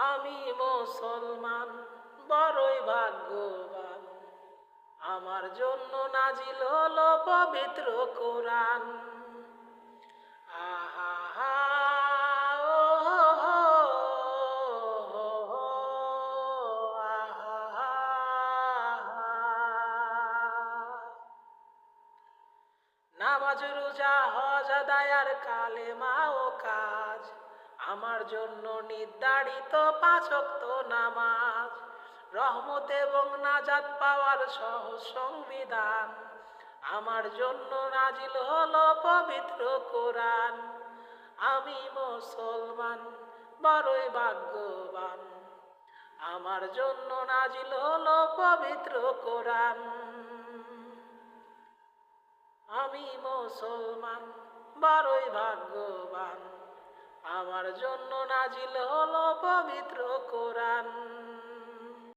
আমি মুসলমান, বড়ই ভাগ্যবান। আমার জন্য নাজিল হলো পবিত্র কোরআন। আহা হা, ও হো হো, হো হো, আহা হা, হা। নামাজ রোজা হজ আদায় আর কালেমা ও কাজ, আমার জন্য নির্ধারিত 5 ওয়াক্ত নামাজ, রহমত এবং নাজাত পাওয়ার সহজ সংবিধান। আমার জন্য নাজিল হলো পবিত্র কোরআন। আমি মুসলমান, বড়ই ভাগ্যবান। আমার জন্য নাজিল হলো পবিত্র কোরআন। আমি মুসলমান, বড়ই ভাগ্যবান। আমার জন্য নাজিল হলো পবিত্র